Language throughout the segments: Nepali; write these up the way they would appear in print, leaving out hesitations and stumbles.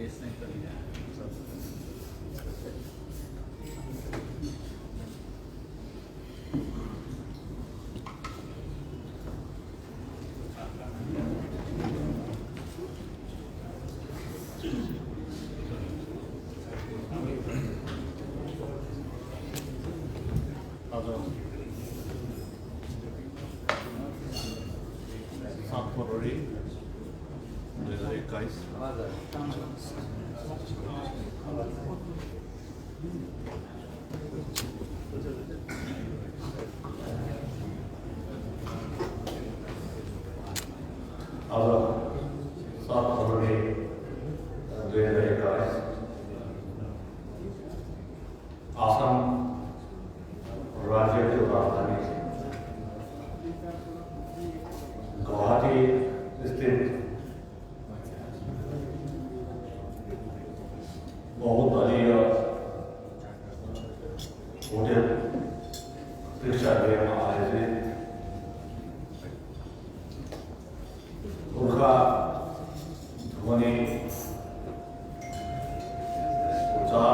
टेस्ट नहीं कर लिया February 2021 आसाम राज्य की राजधानी गुवाहाटी स्थित बहुदलीय होटल प्रेक्षागृह में आयोजित गोर्खा ध्वनि 4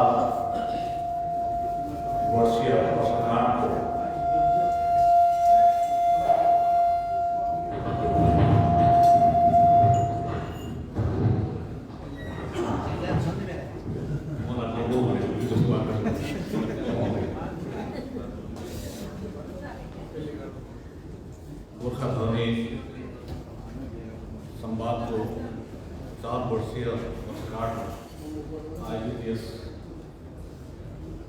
वर्षीय वर्षगांठ को गोर्खा ध्वनि संवाद को 4 वर्षीय वर्षगांठ आयोजित यस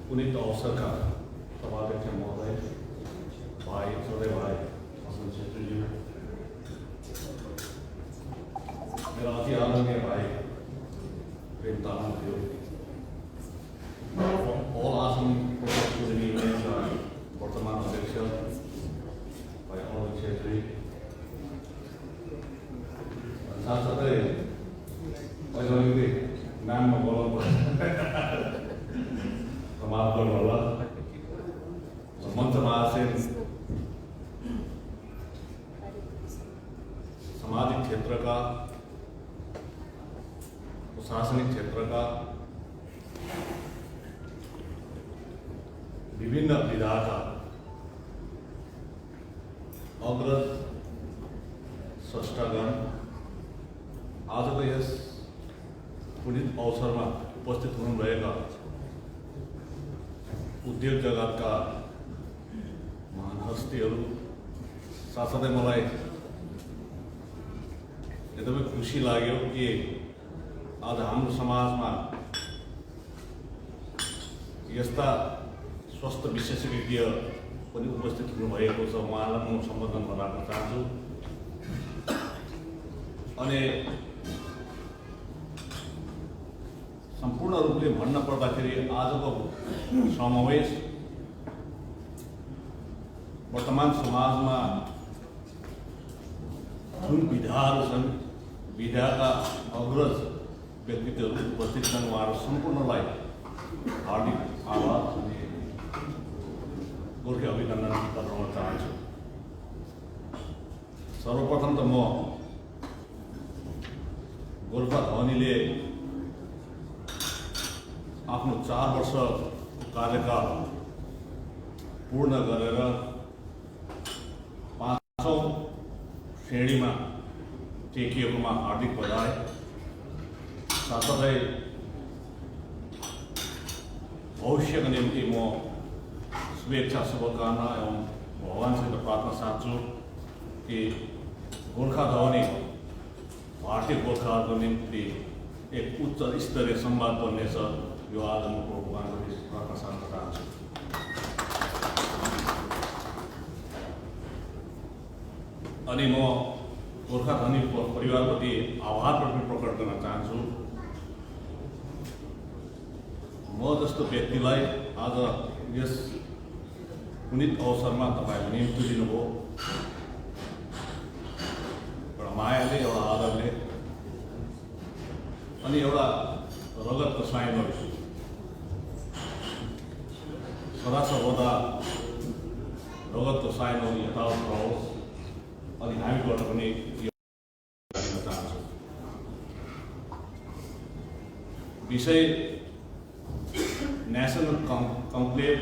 पुनीत अवसर का सभाध्यक्ष महोदय भाई छोटे भाई हसन छेत्री, मेरा अति आदरणीय भाई प्रेम तामाङ ऑल आसम वर्तमान अध्यक्ष भाइ अरुण छेत्री, साथसाथै अहिले नाममा बोलाउनु पर्छ माफ गर्नु होला। मञ्चमा आसीन सामाजिक क्षेत्रका, प्रशासनिक क्षेत्रका विभिन्न विधाका अग्रज स्रष्टागण आजको यस पुनीत अवसरमा उपस्थित हुनुभएका उद्योग जगतका महान हस्तीहरू, साथसाथै मलाई एकदमै खुसी लाग्यो कि आज हाम्रो समाजमा यस्ता स्वास्थ्य विशेषज्ञ पनि उपस्थित हुनुभएको छ। उहाँलाई म सम्बोधन गर्न चाहन्छु। अनि सम्पूर्ण रूपले भन्न पर्दाखेरि आजको समावेश वर्तमान समाजमा जुन विधाहरू छन्, विधाका अग्रज व्यक्तित्वहरू उपस्थित छन्, उहाँहरू सम्पूर्णलाई हार्दिक आभार अनि गोर्खे अभिनन्दन गर्न चाहन्छु। सर्वप्रथम त म गोर्खा ध्वनिले आफ्नो 4 वर्ष कार्यकाल पूर्ण गरेर 5औं श्रेणीमा टेकिएकोमा हार्दिक बधाई, साथसाथै भविष्यका निम्ति म शुभेच्छा शुभकामना एवं भगवानसित प्रार्थना चाहन्छु कि गोर्खा ध्वनि भारतीय गोर्खाहरूको निम्ति एक उच्च स्तरीय संवाद बन्नेछ। यो आज म भगवानको प्रार्थना गर्न चाहन्छु। अनि म गोर्खा ध्वनि परिवारप्रति आभार पनि प्रकट गर्न चाहन्छु। म जस्तो व्यक्तिलाई आज यस पुनीत अवसरमा तपाईहरुले निम्ति दिनुभयो, एउटा मायाले, एउटा आदरले, अनि एउटा रगतको साइनो सदा सर्वदा रगतको साइनो यथावत रहोस्। अनि हामीबाट पनि चाहन्छु। विषय नेसनल कम्प्लेभ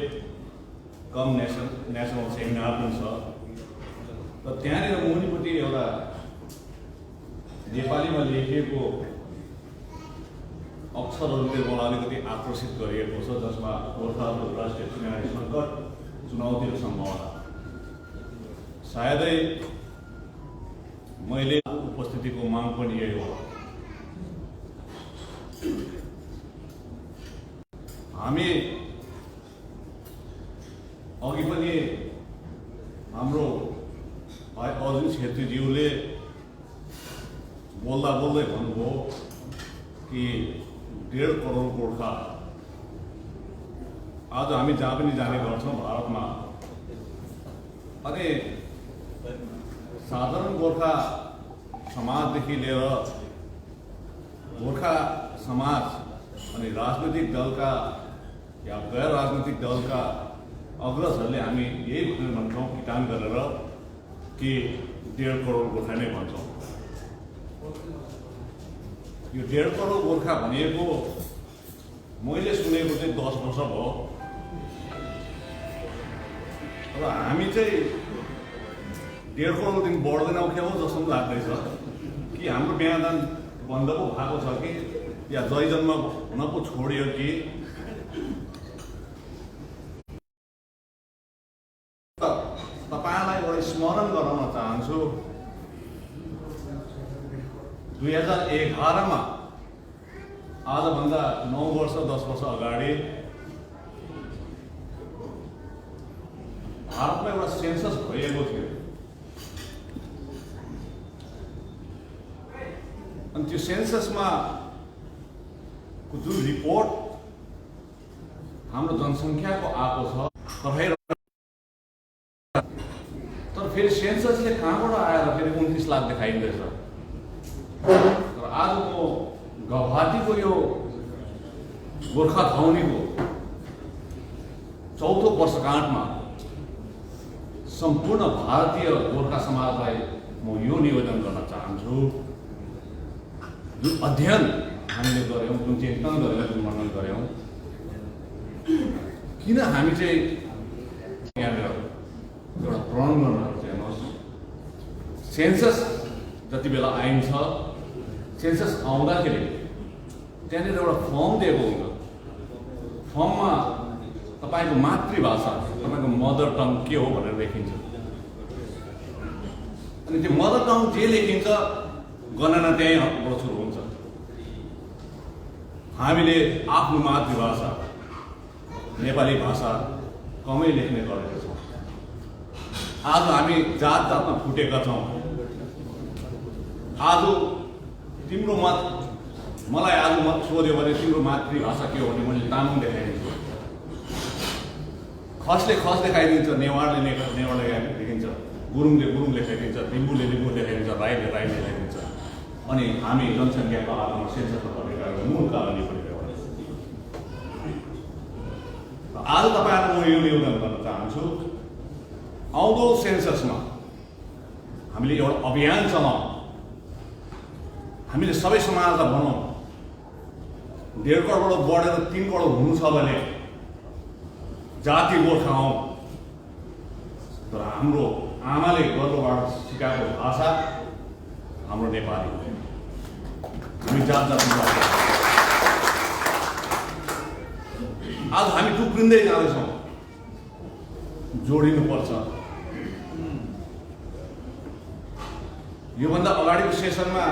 कम नेसनल सेमिनार पनि छ र त्यहाँनिर मुनिपट्टि एउटा नेपालीमा लेखिएको अक्षरहरूले मलाई अलिकति आकर्षित गरिएको छ, जसमा गोर्खाहरूको राष्ट्रिय चुनावी सङ्कट, चुनौती र सम्भावना। सायदै मैले उपस्थितिको माग पनि यही हो। हामी अघि पनि हाम्रो भाइ अर्जुन छेत्रीज्यूले बोल्दा बोल्दै भन्नुभयो कि 1.5 करोड गोर्खा आज हामी जहाँ पनि जाने गर्छौँ भारतमा, अनि साधारण गोर्खा समाजदेखि लिएर गोर्खा समाज अनि राजनीतिक दलका या गैर राजनीतिक दलका अग्रजहरूले हामी यही भन्छौँ किटान गरेर कि 1.5 करोड गोर्खा नै भन्छौँ। यो 1.5 करोड गोर्खा भनेको मैले सुनेको चाहिँ 10 वर्ष भयो र हामी चाहिँ 1.5 करोडदेखि बढ्दैनौँ क्या हो जस्तो पनि लाग्दैछ कि हाम्रो बिहादान बन्द पो भएको छ कि या जय जन्म हुन पो छोडियो कि। तपाईँलाई एउटा स्मरण गराउन चाहन्छु, 2011 मा आजभन्दा 9 वर्ष 10 वर्ष अगाडि भारतमा एउटा सेन्सस भइएको थियो। अनि त्यो सेन्ससमा जुन रिपोर्ट हाम्रो जनसङ्ख्याको आएको छ, तर फेरि सेन्ससले कहाँबाट आएर फेरि 29 लाख देखाइँदैछ। र आजको गौहाटीको यो गोर्खा धौनीको 4थो वर्षगाँठमा सम्पूर्ण भारतीय गोर्खा समाजलाई म यो निवेदन गर्न चाहन्छु, जुन अध्ययन हामीले गऱ्यौँ, जुन चिन्तन गरेर जुन वर्णन गऱ्यौँ, किन हामी चाहिँ यहाँनिर एउटा प्रण गर्न चाहनुहोस्। सेन्सस जति बेला आइन्छ, सेन्सस आउँदाखेरि त्यहाँनिर एउटा फर्म दिएको हुन्छ। फर्ममा तपाईँको मातृभाषा, तपाईँको मदर टङ के हो भनेर लेखिन्छ। अनि त्यो मदर टङ जे लेखिन्छ गणना त्यहीँबाट सुरु हुन्छ। हामीले आफ्नो मातृभाषा नेपाली भाषा कमै लेख्ने गरेका छौँ। आज हामी जात जातमा फुटेका छौँ। आज तिम्रो मलाई आज सोध्यो भने तिम्रो मातृभाषा के हो भने मैले तामाङ देखाइदिन्छु, खसले खस देखाइदिन्छ, नेवारले नेवार लेखाइदिन्छ, गुरुङले गुरुङ लेखाइदिन्छ, लिम्बूले लिम्बू लेखाइदिन्छ, राईले राई लेखाइदिन्छ। अनि हामी जनसङ्ख्याको आधारमा सेन्ससमा परेका मूल कारण यो पनि आज तपाईँहरूलाई म यो निवेदन गर्न चाहन्छु, आउँदो सेन्ससमा हामीले एउटा अभियान चलाउँ। हामीले सबै समाजलाई भनौँ 1.5 करोडबाट बढेर 3 करोड हुनु छ भने जाति गोर्खा हौँ। तर हाम्रो आमाले गर्वबाट सिकाएको भाषा हाम्रो नेपाली हो। हामी जात जात आज हामी टुक्रिँदै जाँदैछौँ, जोडिनुपर्छ। योभन्दा अगाडिको सेसनमा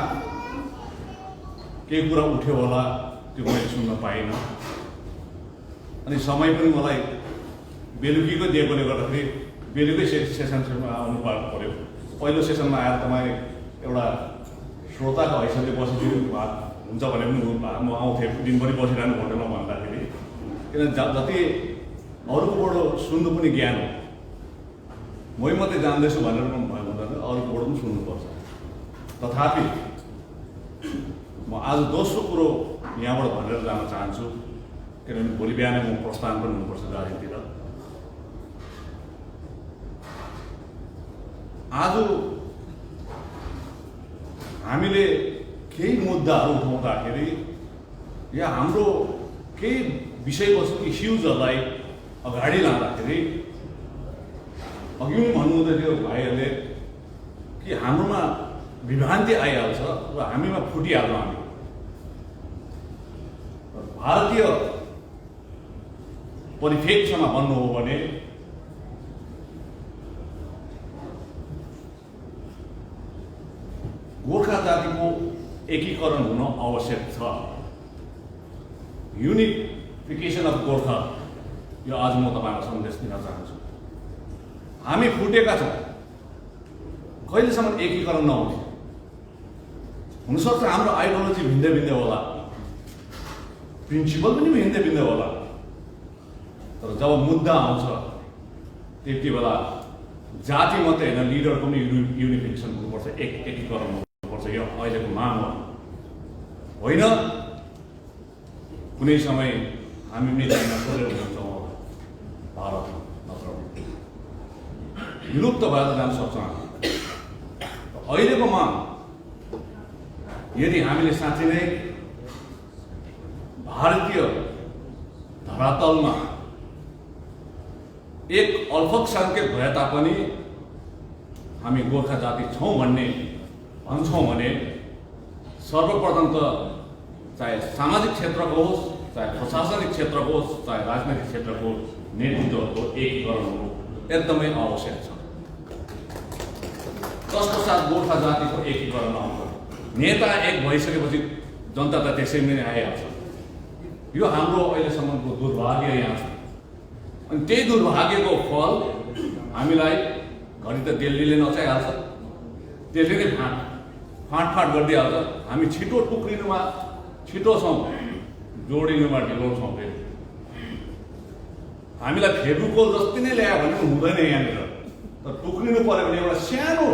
केही कुरा उठ्यो होला, त्यो मैले सुन्न पाइनँ। अनि समय पनि मलाई बेलुकीको दिएकोले गर्दाखेरि बेलुकै सेसनमा आउनु पर्यो। पहिलो सेसनमा आएर तपाईँ एउटा श्रोताको हैसियतले बसिदिनु हुन्छ भने पनि म आउँथेँ, दिनभरि बसिरहनु होटेलमा भन्दाखेरि। किन जति अरूकोबाट सुन्नु पनि ज्ञान हो। मै मात्रै जान्दैछु भनेर पनि भयो भन्दा अरूकोबाट पनि सुन्नुपर्छ। तथापि म आज दोस्रो कुरो यहाँबाट भनेर जान चाहन्छु, किनभने भोलि बिहानै म प्रस्थान पनि हुनुपर्छ दार्जिलिङतिर। आज हामीले केही मुद्दाहरू उठाउँदाखेरि या हाम्रो केही विषयवस्तु इस्युजहरूलाई अगाडि लाँदाखेरि अघि पनि भन्नुहुँदै थियो भाइहरूले कि हाम्रोमा विभ्रान्ति आइहाल्छ र हामीमा फुटिहाल्छौँ हामी। भारतीय परिप्रेक्ष्यमा भन्नु हो भने गोर्खा जातिको एकीकरण हुन आवश्यक छ। युनिफिकेसन अफ गोर्खा, यो आज म तपाईँलाई सन्देश दिन चाहन्छु। हामी फुटेका छौँ, कहिलेसम्म एकीकरण नहुने। हुनसक्छ हाम्रो आइडियोलोजी भिन्दै भिन्दै होला, प्रिन्सिपल पनि भिन्दै भिन्दै होला, तर जब मुद्दा आउँछ त्यति बेला जाति मात्रै होइन, लिडरको पनि युनिफिकेसन हुनुपर्छ, एकीकरण हुनुपर्छ। यो अहिलेको माग होइन। कुनै समय हामी पनि चाइना छोडेर हुन्छौँ, भारत नत्र विलुप्त भएर जान सक्छ। अहिलेको माग यदि हामीले साँच्चै नै भारतीय धरातलमा एक अल्पसङ्ख्यक भए तापनि हामी गोर्खा जाति छौँ भन्ने भन्छौँ भने सर्वप्रथम त चाहे सामाजिक क्षेत्रको होस्, चाहे प्रशासनिक क्षेत्रको होस्, चाहे राजनैतिक क्षेत्रको नेतृत्वको एकीकरण हुनु एकदमै आवश्यक छ। तत्पश्चात गोर्खा जातिको एकीकरण आउँछ। नेता एक भइसकेपछि जनता त त्यसै नै आइहाल्छ। यो हाम्रो अहिलेसम्मको दुर्भाग्य यहाँ छ। अनि त्यही दुर्भाग्यको फल हामीलाई घरि त दिल्लीले नचाहिहाल्छ, त्यसले नै फाँटफाँट गरिदिइहाल्छ। हामी छिटो टुक्रिनुमा छिटो छौँ, जोडिनुमा ढिलो छौँ। फेरि हामीलाई फेब्रुकोल जति नै ल्यायो भने पनि हुँदैन यहाँनिर, तर टुक्रिनु पऱ्यो भने एउटा सानो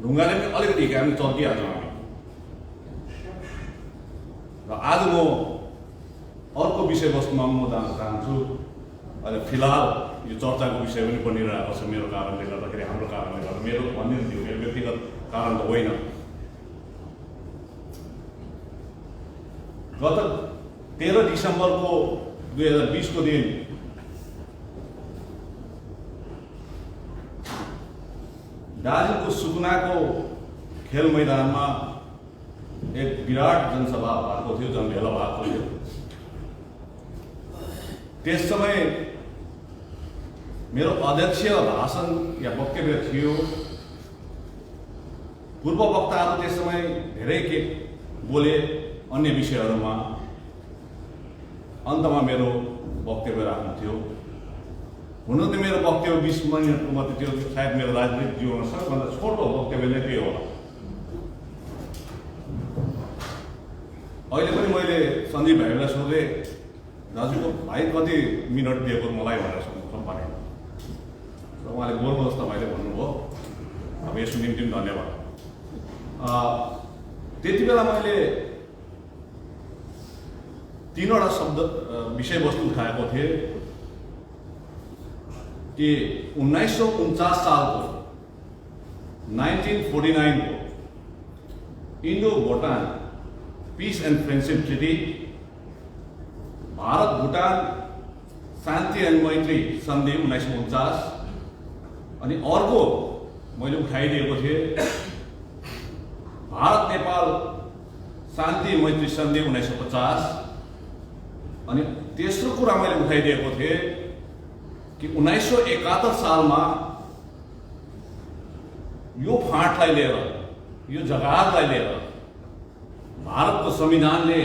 ढुङ्गाले पनि अलिकति हामी चर्किहाल्छौँ हामी। र आज म अर्को विषयवस्तुमा म जान चाहन्छु। अहिले फिलहाल यो चर्चाको विषय पनि बनिरहेको छ मेरो कारणले गर्दाखेरि, हाम्रो कारणले गर्दा। मेरो भन्ने थियो, मेरो व्यक्तिगत कारण त होइन। गत 13 डिसेम्बरको 2020 को दिन दार्जिलिङको सुकुनाको खेल मैदानमा एक विराट जनसभा भएको थियो, जनभेला भएको थियो। त्यस समय मेरो अध्यक्षीय भाषण या वक्तव्य थियो। पूर्व वक्ताहरू त्यस समय धेरै के बोले अन्य विषयहरूमा। अन्तमा मेरो वक्तव्य राख्नु थियो। हुन त मेरो वक्तव्य 20 मिनटको मात्रै थियो, सायद मेरो राजनीतिक जीवनमा सबभन्दा छोटो वक्तव्य नै त्यही होला। अहिले पनि मैले सञ्जीव भाइलाई सोधेँ, दाजुको भाइ कति मिनट दिएको मलाई भनेर सोध्नु भने, र उहाँले गोर्खा जस्तो भाइले भन्नुभयो। अब यसको निम्ति पनि धन्यवाद। त्यति बेला मैले 3वटा शब्द विषयवस्तु उठाएको थिएँ कि 1949 सालको 1949 को Indo Bhutan peace and friendship treaty, Bharat Bhutan शान्ति एन्ड मैत्री सन्धि 1949, अनि अर्को मैले उठाइदिएको थिएँ भारत नेपाल शान्ति मैत्री सन्धि 1950, अनि तेस्रो कुरा मैले उठाइदिएको थिएँ कि 1971 सालमा यो फाँटलाई लिएर, यो जगातलाई लिएर भारतको संविधानले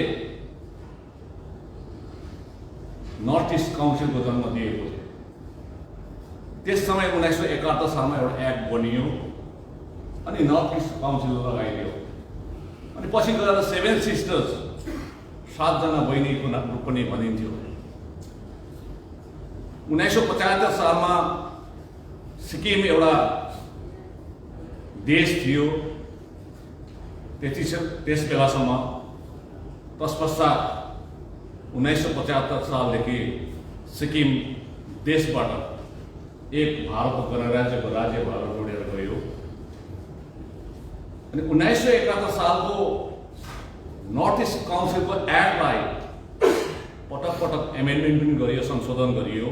नर्थ इस्ट काउन्सिलको जन्म दिएको थियो। त्यस समय 1971 सालमा एउटा एक्ट बनियो अनि नर्थ इस्ट काउन्सिल लगाइदियो। अनि पछि गएर 7 सिस्टर्स, 7 जना बहिनीको रूप पनि भनिन्थ्यो। 1975 सालमा सिक्किम एउटा देश थियो त्यस बेलासम्म। तत्पश्चात 1975 सालदेखि सिक्किम देशबाट एक भारतको गणराज्यको राज्य भएर जोडेर गयो। अनि 1971 सालको नर्थ इस्ट काउन्सिलको एक्टलाई पटक पटक एमेन्डमेन्ट पनि गरियो, संशोधन गरियो,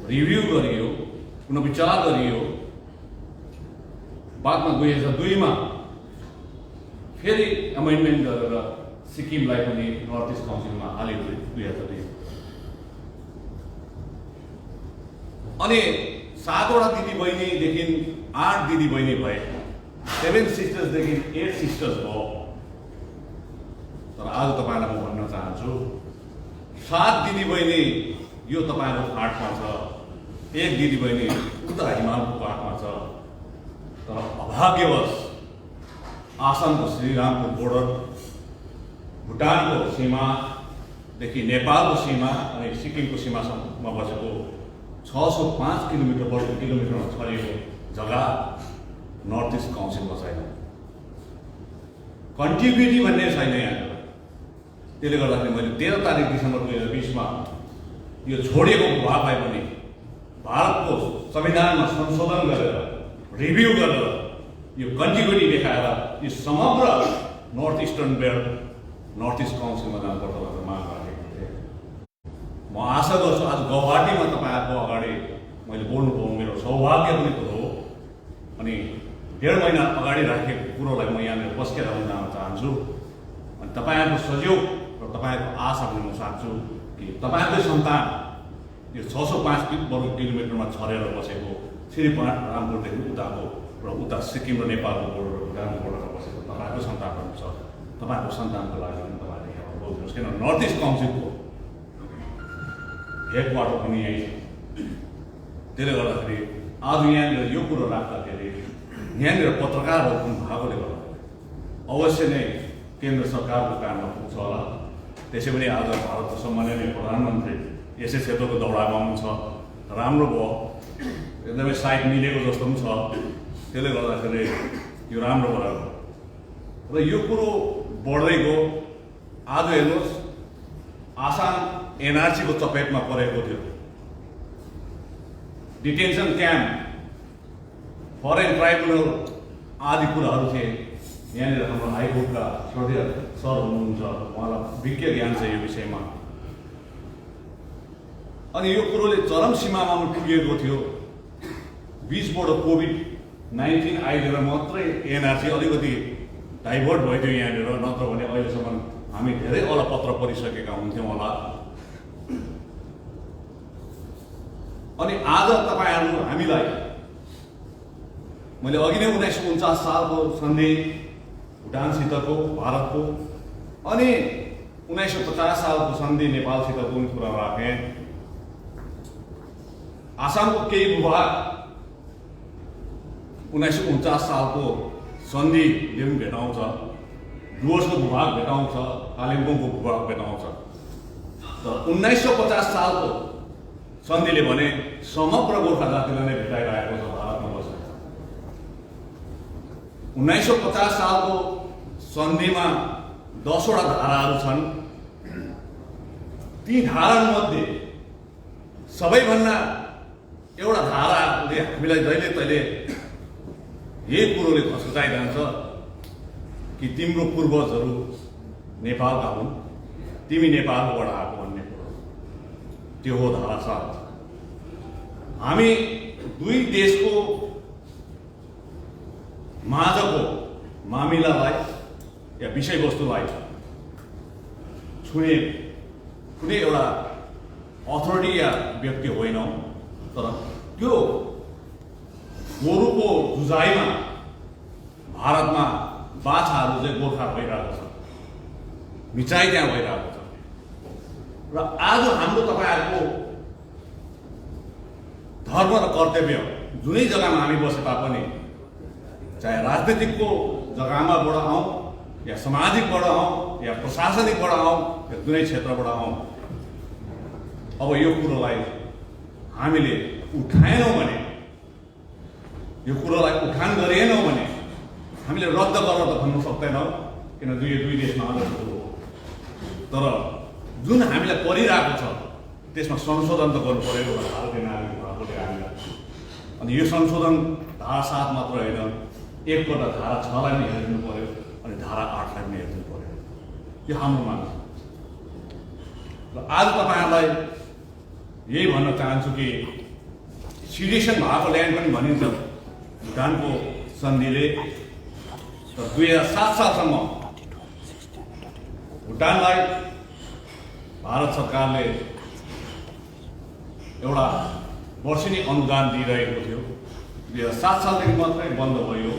रिभ्यू गरियो, पुनर्विचार गरियो। बादमा 2002 मा फेरि एमेन्डमेन्ट गरेर सिक्किमलाई पनि नर्थ इस्ट काउन्सिलमा हाल्यो 2002। अनि 7 वटा दिदीबहिनीदेखि 8 दिदीबहिनी भए, 7 सिस्टर्सदेखि 8 सिस्टर्स भयो। तर आज तपाईँलाई म भन्न चाहन्छु 7 दिदीबहिनी यो तपाईँहरूको फाँटमा छ, 1 दिदीबहिनी उता हिमालको पाटमा छ। तर अभाग्यवश आसामको श्रीरामपुर बोर्डर, भुटानको सीमादेखि नेपालको सीमा अनि सिक्किमको सीमासम्म बसेको 605 किलोमिटर वर्ग किलोमिटरमा छरिएको जग्गा नर्थ इस्ट काउन्सिलमा छैन। कन्टिन्युटी भन्ने छैन यहाँ। त्यसले गर्दाखेरि मैले 13 तारिक डिसेम्बर 2020 मा यो छोडिएको भूभागलाई पनि भारतको संविधानमा संशोधन गरेर रिभ्यू गरेर यो कन्टिन्युटी देखाएर यो समग्र north eastern belt north east काउन्सिलमा जानुपर्छ भनेर माग राखेको थिएँ। म आशा गर्छु आज गुवाहाटीमा तपाईँहरूको अगाडि मैले बोल्नु पाउनु मेरो सौभाग्य पनि हो। अनि 1.5 महिना अगाडि राखेको कुरोलाई म यहाँनिर बस्केर आउन जान चाहन्छु। अनि तपाईँहरूको सहयोग र तपाईँहरूको आशा पनि म साध्छु कि तपाईँकै सन्तान यो 605 वर्ग किलोमिटरमा छरेर बसेको श्रीरामपुरदेखि उताको र उता सिक्किम र नेपालको बोर्डर भुटानको बोर्डरमा बसेको तपाईँहरूको सन्तानहरू छ। तपाईँहरूको सन्तानको लागि पनि तपाईँले यहाँ बोल्नुहोस्, किन नर्थ इस्ट काउन्सिलको हेडक्वार्टर पनि यहीँ छ। त्यसले गर्दाखेरि आज यहाँनिर यो कुरो राख्दाखेरि यहाँनिर पत्रकारहरू पनि भएकोले गर्दाखेरि अवश्य नै केन्द्र सरकारको कानमा पुग्छ होला। त्यसै पनि आज भारतको सम्माननीय प्रधानमन्त्री यसै क्षेत्रको दौडामा पनि छ। राम्रो भयो, एकदमै साइड मिलेको जस्तो पनि छ। त्यसले गर्दाखेरि यो राम्रो भयो र यो कुरो बढ्दै गयो। आज हेर्नुहोस् आसाम एनआरसीको चपेटमा परेको थियो। डिटेन्सन क्याम्प, फरेन ट्राइब्युनल आदि कुराहरू थिए। यहाँनिर हाम्रो हाइकोर्टका श्रद्धेय सर हुनुहुन्छ, उहाँलाई विज्ञ ज्ञान छ यो विषयमा। अनि यो कुरोले चरम सीमामा पनि पुगेको थियो। बिचबाट कोभिड-19 आइदिएर मात्रै एनआरसी अलिकति डाइभर्ट भइदियो यहाँनिर, नत्र भने अहिलेसम्म हामी धेरै अलपत्र परिसकेका हुन्थ्यौँ होला। अनि आज तपाईँहरू हामीलाई मैले अघि नै 1949 सालको सन्धि भुटानसितको भारतको अनि 1950 सालको सन्धि नेपालसितको पनि कुरा राखेँ। आसामको केही भूभाग 1949 सालको सन्धिले पनि भेटाउँछ, डुवर्सको भूभाग भेटाउँछ, कालिम्पोङको भूभाग भेटाउँछ। तर 1950 सालको सन्धिले भने समग्र गोर्खा जातिलाई नै भेटाइरहेको छ भारतमा बसेर। 1950 सालको सन्धिमा 10 वटा धाराहरू छन्। ती धारामध्ये सबैभन्दा एउटा धाराले हामीलाई जहिले तहिले यही कुरोले खस्काइरहन्छ कि तिम्रो पूर्वजहरू नेपालका हुन्, तिमी नेपालबाट आएको भन्ने कुरो। त्यो हो धारा 7। हामी दुई देशको माझको मामिलालाई या विषयवस्तुलाई छुने कुनै एउटा अथोरिटी या व्यक्ति होइनौँ। तर त्यो गोरुको जुझाइमा भारतमा बाछाहरू चाहिँ गोर्खा भइरहेको छ, मिचाइ त्यहाँ भइरहेको छ। र आज हाम्रो तपाईँहरूको धर्म र कर्तव्य जुनै जग्गामा हामी बसे तापनि, चाहे राजनीतिकको जग्गामाबाट आउँ या सामाजिकबाट आउँ या प्रशासनिकबाट आउँ या कुनै क्षेत्रबाट आउँ, अब यो कुरोलाई हामीले उठाएनौँ भने, यो कुरोलाई उठान गरिएनौँ भने हामीले रद्द गरेर त भन्न सक्दैनौँ, किन दुई देशमा अलग हो। तर जुन हामीलाई परिरहेको छ त्यसमा संशोधन त गर्नु पऱ्यो भारतीय नागरिक भएकोले हामीलाई। अनि यो संशोधन धारा 7 मात्र होइन, एकपल्ट धारा 6लाई पनि हेरिदिनु पऱ्यो अनि धारा 8लाई पनि हेरिदिनु पऱ्यो। यो हाम्रो माग छ। र आज तपाईहरुलाई यही भन्न चाहन्छु कि सिडिसन भएको ल्यान्ड पनि भनिन्छ भुटानको सन्धिले 2007 सालसम्म भुटानलाई भारत सरकारले एउटा वर्षेनी अनुदान दिइरहेको थियो। 2007 सालदेखि मात्रै बन्द भयो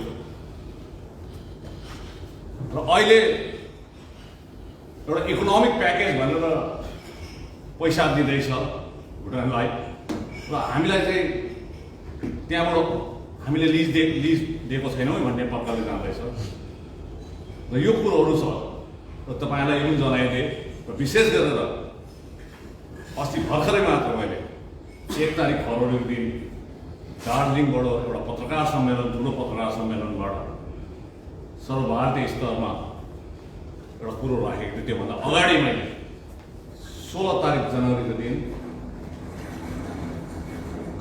र अहिले एउटा इकोनोमिक प्याकेज भनेर पैसा दिँदैछ भुटानलाई र हामीलाई चाहिँ त्यहाँबाट हामीले लिज दिएको छैनौँ भन्ने पक्काले जाँदैछ र यो कुरोहरू छ र तपाईलाई पनि जनाइदिए र विशेष गरेर अस्ति भर्खरै मात्र मैले 1 तारिक फरवरीको दिन दार्जिलिङबाट एउटा पत्रकार सम्मेलन ठुलो पत्रकार सम्मेलनबाट सर्वभारतीय स्तरमा एउटा कुरो राखेको थियो। त्योभन्दा अगाडि मैले 16 तारिक जनवरीको दिन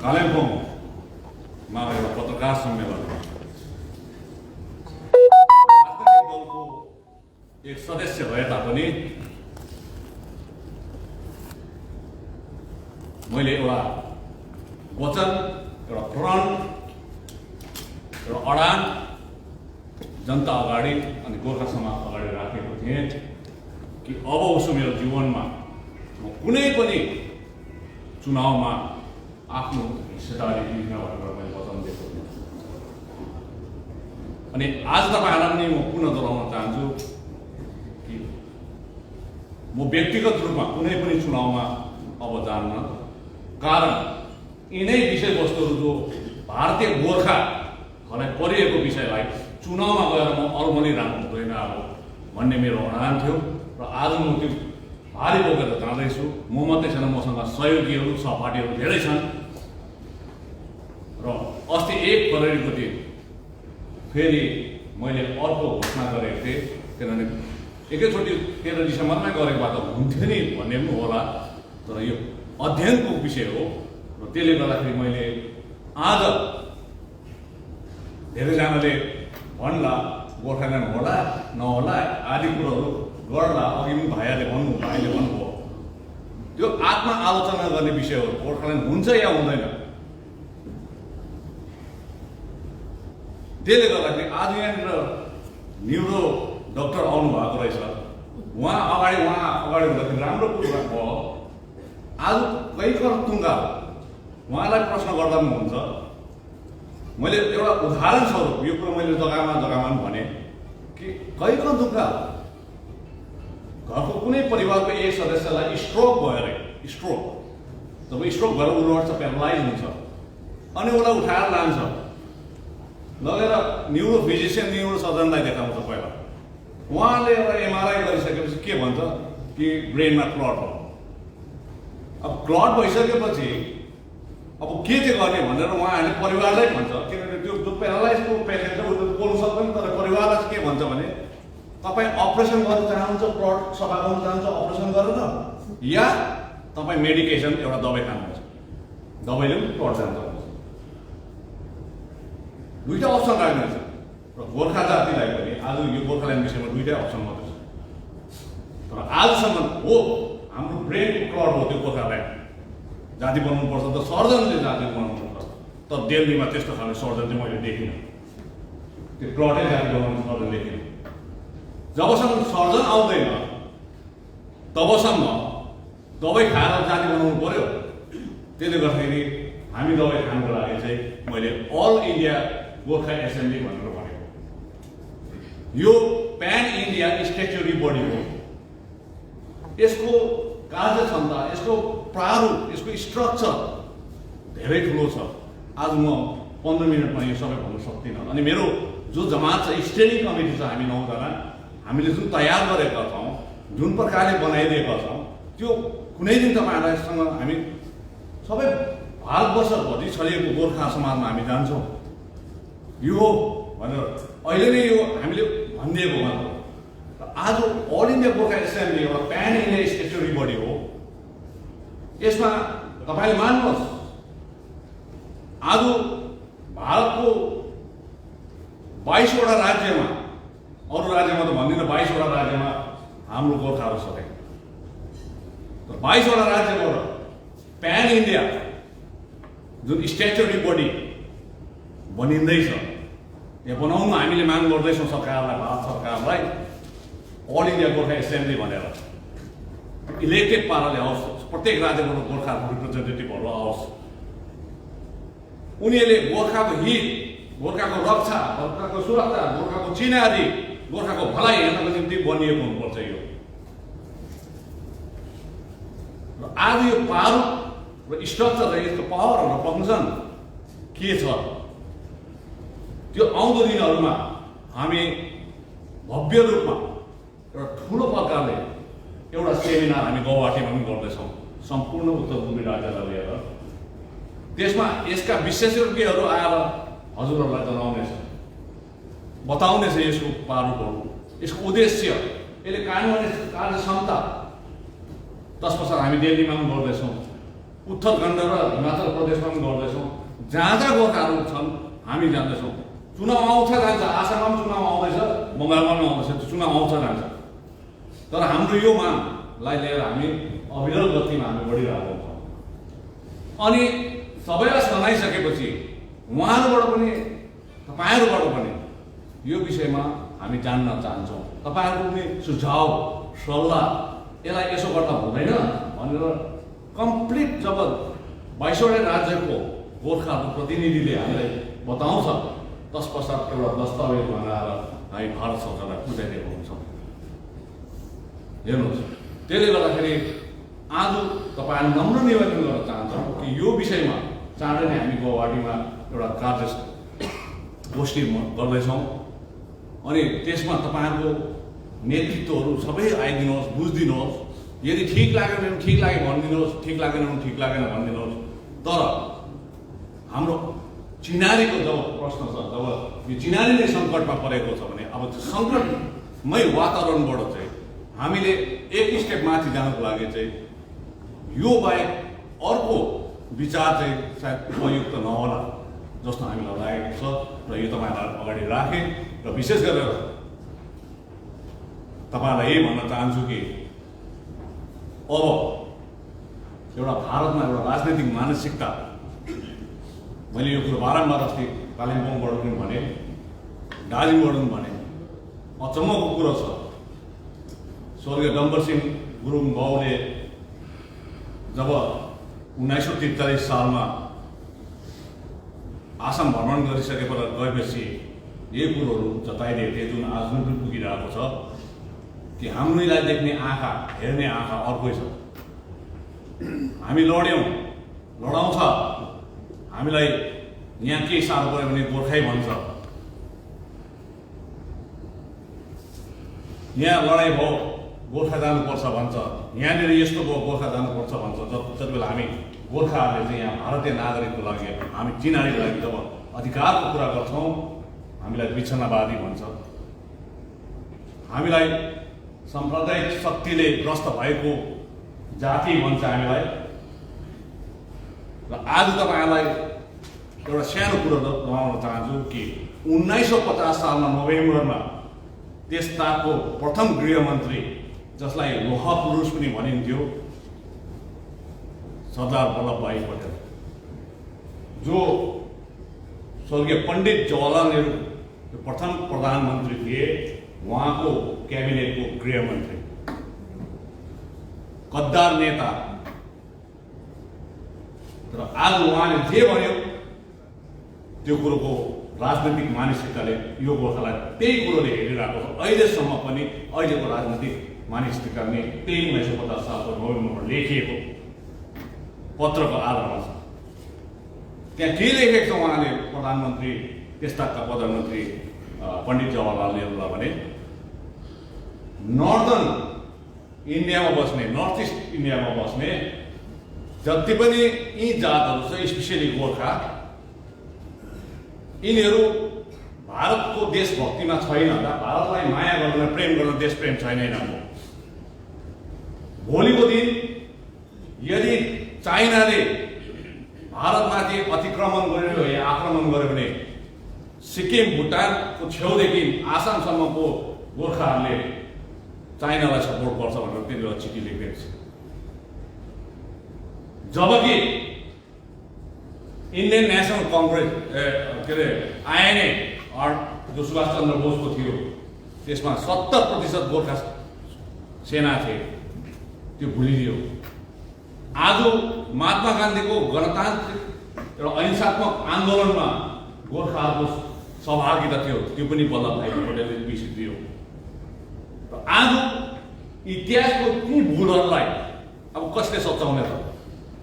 कालिम्पोङमा एउटा पत्रकार सम्मेलन राजनैतिक दलको एक सदस्य भए तापनि मैले एउटा वचन एउटा प्रण एउटा अडान जनता अगाडि अनि गोर्खा समाज अगाडि राखेको थिएँ कि अब उसो मेरो जीवनमा म कुनै पनि चुनावमा आफ्नो हिस्सेदारी लिन भनेर मैले वचन दिएको थिएँ। अनि आज तपाईहरुलाई पनि म पुनः दोहोऱ्याउन चाहन्छु कि म व्यक्तिगत रूपमा कुनै पनि चुनावमा अब जान्न, कारण यिनै विषयवस्तुहरू जो भारतीय गोर्खाहरूलाई परिएको विषयलाई चुनावमा गएर म अल्मली राख्नु हुँदैन अब भन्ने मेरो अडान थियो र आज म त्यो भारी बोकेर जाँदैछु। म मात्रै छैन, मसँग सहयोगीहरू सहपाठीहरू धेरै छन् र अस्ति 1 फरवरीको दिन फेरि मैले अर्को घोषणा गरेको थिएँ, किनभने एकैचोटि 13 डिसेम्बरमै गरेको भए त हुन्थ्यो नि भन्ने पनि होला, तर यो अध्ययनको विषय हो र त्यसले गर्दाखेरि मैले आज धेरैजनाले भन्ला गोर्खाल्यान्ड होला नहोला आदि कुरोहरू गर्ला, अघि पनि भाइले भन्नुभयो त्यो आत्मा आलोचना गर्ने विषय हो। गोर्खाल्यान्ड हुन्छ या हुँदैन, त्यसले गर्दाखेरि आज यहाँनिर न्युरो डाक्टर आउनु भएको रहेछ, उहाँ अगाडि हुँदाखेरि राम्रो कुरा भयो। आज कैकर तुङ्गा उहाँलाई प्रश्न गर्दा पनि हुन्छ। मैले एउटा उदाहरण स्वरूप यो कुरो मैले जग्गामा पनि भने कि कैकर तुङ्गा घरको कुनै परिवारको एक सदस्यलाई स्ट्रोक भयो अरे, स्ट्रोक जब स्ट्रोक भएर उ लड्छ, प्यारालाइज हुन्छ, अनि उसलाई उठाएर लान्छ, लगेर न्युरो फिजिसियन न्युरो सर्जनलाई देखाउँछ। पहिला उहाँले एउटा एमआरआई गरिसकेपछि के भन्छ कि ब्रेनमा क्लट हो। अब क्लट भइसकेपछि अब के चाहिँ गर्ने भनेर उहाँहरूले परिवारलाई भन्छ, किनभने त्यो जो प्यारालाइजको पेसेन्ट छ उसले बोल्नु सक्दैन, तर परिवारलाई के भन्छ भने तपाईँ अपरेसन गर्न चाहनुहुन्छ, क्लट सफा गर्न चाहनुहुन्छ, अपरेसन गरेर या तपाईँ मेडिकेसन एउटा दबाई खानुहुन्छ, दबाईले पनि क्लट जान्छ। दुईटा अप्सन राख्नुहुन्छ र गोर्खा जातिलाई पनि आज यो गोर्खाल्यान्ड विषयमा दुईटै अप्सन मात्रै छ। तर आजसम्म हो हाम्रो ब्रेन क्लट हो, त्यो गोर्खाल्यान्ड जाति बनाउनुपर्छ त सर्जनले जाति बनाउनुपर्छ, तर दिल्लीमा त्यस्तो खाले सर्जन चाहिँ मैले देखिनँ, त्यो क्लटै जाति बनाउनु सर्जन देखिनँ। जबसम्म सर्जन आउँदैन तबसम्म दबाई खाएर जाति बनाउनु पर्यो। त्यसले गर्दाखेरि हामी दबाई खानुको लागि चाहिँ मैले अल इन्डिया गोर्खा एसेम्ब्ली भनेर भनेको। यो प्यान इन्डिया स्ट्याच्युटरी बडी हो, यसको कार्य क्षमता, यसको प्रारूप, यसको स्ट्रक्चर धेरै ठुलो छ। आज म 15 मिनटमा यो सबै भन्न सक्दिनँ। अनि मेरो जो जमात छ, स्टेरिङ कमिटी छ, हामी 9 जना, हामीले जुन तयार गरेका छौँ, जुन प्रकारले बनाइदिएका छौँ, त्यो कुनै दिन तपाईँहरूसँग हामी सबै भारतवर्षभरि छरिएको गोर्खा समाजमा हामी जान्छौँ। यो हो भनेर अहिले नै यो हामीले भनिदिएको मात्र। आज अल इन्डिया गोर्खा एसेम्ब्ली एउटा प्यान इन्डिया स्ट्याच्युटरी बडी हो। यसमा तपाईँले मान्नुहोस्, आज भारतको 22 वटा राज्यमा, अरू राज्यमा त भन्दिनँ, 22 वटा राज्यमा हाम्रो गोर्खाहरू छन्। 22वटा राज्यबाट प्यान इन्डिया जुन स्ट्याचुटरी बडी बनिँदैछ यहाँ बनाउनु हामीले माग गर्दैछौँ सरकारलाई, भारत सरकारलाई। अल इन्डिया गोर्खा एसेम्ब्ली भनेर इलेक्टेड पाराले आओस्, प्रत्येक राज्यबाट गोर्खा रिप्रेजेन्टेटिभहरू आओस्। उनीहरूले गोर्खाको हित, गोर्खाको रक्षा, गोर्खाको सुरक्षा, गोर्खाको चिनारी, गोर्खाको भलाइ हेर्नको निम्ति बनिएको हुनुपर्छ यो। र आज यो प्रारूप र स्ट्रक्चर र यसको पावर र फङ्सन के छ त्यो आउँदो दिनहरूमा हामी भव्य रूपमा एउटा ठुलो प्रकारले एउटा सेमिनार हामी गौहाटीमा पनि गर्दैछौँ सम्पूर्ण उत्तरपूर्वी राज्यलाई लिएर। त्यसमा यसका विशेषज्ञहरू आएर हजुरहरूलाई जनाउनेछ, बताउनेछ यसको प्रारूपहरू, यसको उद्देश्य, यसले कानुनी कार्यक्षमता। तत्पश्चात हामी दिल्लीमा पनि गर्दैछौँ, उत्तराखण्ड र हिमाचल प्रदेशमा पनि गर्दैछौँ। जहाँ जहाँ गोर्खाहरू छन् हामी जाँदैछौँ। चुनाव आउँछ जान्छ, आसाममा पनि चुनाव आउँदैछ, बङ्गालमा पनि आउँदैछ, चुनाव आउँछ जान्छ। तर हाम्रो यो मागलाई लिएर हामी अविरल गतिमा हामी बढिरहेको छौँ। अनि सबैलाई सुनाइसकेपछि उहाँहरूबाट पनि तपाईँहरूबाट पनि यो विषयमा हामी जान्न चाहन्छौँ। तपाईँहरूको पनि सुझाव, सल्लाह, यसलाई यसो गर्दा हुँदैन भनेर कम्प्लिट जब 22वटा राज्यको गोर्खाहरूको प्रतिनिधिले हामीलाई बताउँछ, तत्पश्चात एउटा दस्तावेज बनाएर हामी भारत सरकारलाई बुझाइदिएको हुन्छौँ। हेर्नुहोस्, त्यसले गर्दाखेरि आज तपाईँहरू नम्र निवेदन गर्न चाहन्छौँ कि यो विषयमा चाँडै नै हामी गौहाटीमा एउटा कार्य गोष्ठी गर्दैछौँ। अनि त्यसमा तपाईँहरूको नेतृत्वहरू सबै आइदिनुहोस्, बुझिदिनुहोस्। यदि ठिक लाग्यो भने ठिक लाग्यो भनिदिनुहोस्, ठिक लागेन भने ठिक लागेन भनिदिनुहोस्। तर हाम्रो चिनारीको जब प्रश्न छ, जब यो चिनारी नै सङ्कटमा परेको छ भने अब त्यो सङ्कटमै वातावरणबाट चाहिँ हामीले एक स्टेप माथि जानको लागि चाहिँ यो बाहेक अर्को विचार चाहिँ सायद उपयुक्त नहोला जस्तो हामीलाई लागेको छ। र यो तपाईँहरूलाई अगाडि राखेँ र विशेष गरेर तपाईँलाई यही भन्न चाहन्छु कि अब एउटा भारतमा एउटा राजनैतिक मानसिकता, मैले यो कुरो बारम्बार अस्ति कालिम्पोङबाट पनि भने, दार्जिलिङबाट पनि भने, अचम्मको कुरो छ। स्वर्गीय गम्बरसिंह गुरुङ बाउले जब 1943 सालमा आसाम भ्रमण गएपछि यही कुरोहरू जताइदिएको थिए जुन आज पनि पुगिरहेको छ कि हामीलाई देख्ने आँखा, हेर्ने आँखा अर्कै छ। हामी लड्यौँ, लडाउँछ, हामीलाई यहाँ केही साह्रो पऱ्यो भने गोर्खै भन्छ, यहाँ लडाइँ भयो गोर्खा जानुपर्छ भन्छ, यहाँनिर यस्तो भयो गोर्खा जानुपर्छ भन्छ। जति बेला हामी गोर्खाहरूले चाहिँ यहाँ भारतीय नागरिकको लागि, हामी चिनारीको लागि जब अधिकारको कुरा गर्छौँ हामीलाई विच्छिन्नवादी भन्छ, हामीलाई साम्प्रदायिक शक्तिले ग्रस्त भएको जाति भन्छ हामीलाई। र आज तपाईँहरूलाई एउटा सानो कुरो दोहोऱ्याउन चाहन्छु कि 1950 सालमा नोभेम्बरमा देशको प्रथम गृहमन्त्री, जसलाई लोह पुरुष पनि भनिन्थ्यो, सरदार वल्लभभाई पटेल, जो स्वर्गीय पण्डित जवाहरलाल नेहरू प्रथम प्रधानमन्त्री थिए, उहाँको क्याबिनेटको गृहमन्त्री, गद्दार नेता। तर आज उहाँले जे भन्यो त्यो कुरोको राजनीतिक मानसिकताले यो गोर्खालाई त्यही कुरोले हेरिरहेको छ अहिलेसम्म पनि। अहिलेको राजनीतिक मानसिकता नै त्यही 1950 सालको नोभेम्बरमा लेखिएको पत्रको आधारमा छ। त्यहाँ के लेखेको छ उहाँले, प्रधानमन्त्री, त्यसताका प्रधानमन्त्री पण्डित जवाहरलाल नेहरूलाई भने नर्दर्न इन्डियामा बस्ने, नर्थ इस्ट इन्डियामा बस्ने जति पनि यी जातहरू छ, स्पेसली गोर्खा, यिनीहरू भारतको देशभक्तिमा छैन, भारतलाई माया गर्न, प्रेम गर्न, देश प्रेम छैन यिनीहरूको। भोलिको दिन यदि चाइनाले भारतमाथि अतिक्रमण गर्यो या आक्रमण गर्यो भने सिक्किम, भुटानको छेउदेखि आसामसम्मको गोर्खाहरूले चाइनालाई सपोर्ट गर्छ भनेर त्यति बेला चिठी लेखिदिएको छ। जबकि इन्डियन नेशनल कङ्ग्रेस के अरे आइएनए जो सुभाष चन्द्र बोसको थियो त्यसमा 70% गोर्खा सेना थिए, त्यो भुलिदियो। आज महात्मा गान्धीको गणतान्त्रिक एउटा अहिंसात्मक आन्दोलनमा गोर्खाहरूको सहभागिता थियो, त्यो पनि वल्लभ भाइ पटेलले बिर्सिदियो। र आज इतिहासको ती भुलहरूलाई अब कसले सच्याउने त?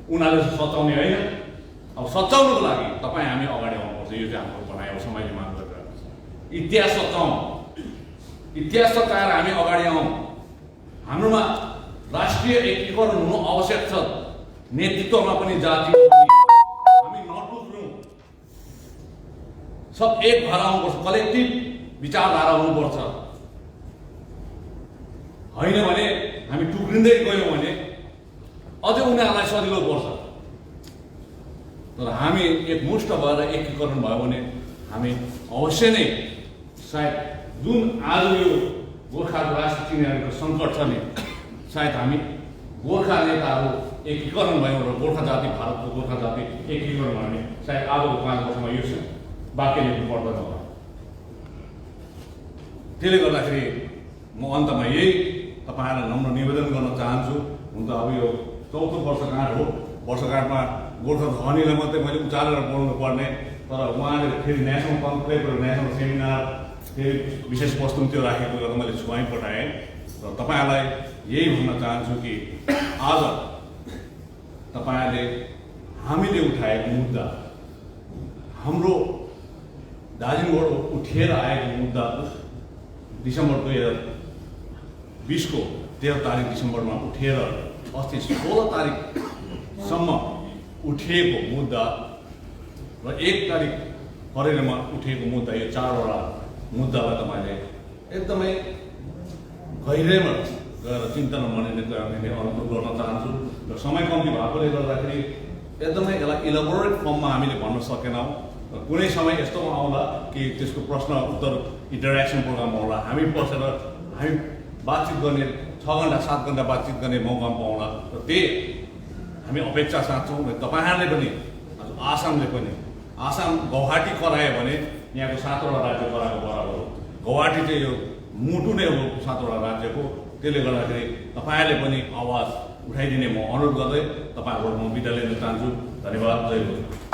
उनीहरूले सच्याउने होइन। अब सच्याउनुको लागि तपाईँ हामी अगाडि आउनुपर्छ। यो चाहिँ हाम्रो भनाइ हो, समयले माग गरेर इतिहास सच्याउँ। इतिहास सच्याएर हामी अगाडि आउँ। हाम्रोमा राष्ट्रिय एकीकरण हुनु आवश्यक छ। नेतृत्वमा पनि जाति हामी नटुक्नु, सब एक भएर आउनुपर्छ। कलेक्टिभ विचारधारा हुनुपर्छ। होइन भने हामी टुक्रिँदै गयौँ भने अझै उनीहरूलाई सजिलो पर्छ। तर हामी एकमुष्ट भएर एकीकरण भयो भने हामी अवश्य नै सायद जुन आज यो गोर्खाको राष्ट्र चिन्हहरूको सङ्कट छ नि, सायद हामी गोर्खा नेताहरू एकीकरण भयौँ र गोर्खा जाति, भारतको गोर्खा जाति एकीकरण भयो भने सायद आजको 5 वर्षमा यो वाक्य लेख्नु पर्दैन होला। त्यसले गर्दाखेरि म अन्तमा यही तपाईँहरूलाई नम्र निवेदन गर्न चाहन्छु। हुन त अब यो 4औं वर्षगाँठ हो। वर्षगाँठमा गोर्खा धनीलाई मात्रै मैले उचालेर बोल्नु पर्ने, तर उहाँले फेरि नेसनल कन्क्लेभ र नेसनल सेमिनार फेरि विशेष वस्तु त्यो राखेको गर्दा मैले छुवाइ पठाएँ। र तपाईँहरूलाई यही भन्न चाहन्छु कि आज तपाईँहरूले हामीले उठाएको मुद्दा, हाम्रो दार्जिलिङबाट उठेर आएको मुद्दा डिसेम्बर 2020 को 13 तारिक डिसेम्बरमा उठेर अस्ति 16 तारिकसम्म उठेको मुद्दा र 1 तारिक फरवरीमा उठेको मुद्दा, यो 4वटा मुद्दालाई तपाईँले एकदमै गहिराइमा गएर चिन्तन गर्ने अनुरोध गर्न चाहन्छु। र समय कम्ती भएकोले गर्दाखेरि एकदमै यसलाई इलाबोरेट फर्ममा हामीले भन्न सकेनौँ। कुनै समय यस्तोमा आउँला कि त्यसको प्रश्न उत्तर इन्टरेक्सन प्रोग्राम आउँला, हामी बसेर हामी बातचित गर्ने 6 घन्टा 7 घन्टा बातचित गर्ने मौका पाउँला। र त्यही हामी अपेक्षा साँच्छौँ। तपाईँहरूले पनि आसामले पनि, आसाम गुवाहाटी करायो भने यहाँको 7वटा राज्य कराएको बराबर हो। गुवाहाटी चाहिँ यो मुटु नै हो 7वटा राज्यको। त्यसले गर्दाखेरि तपाईँहरूले पनि आवाज उठाइदिने म अनुरोध गर्दै तपाईँहरूको म बिदा लिन चाहन्छु। धन्यवाद। जय गोर्खा।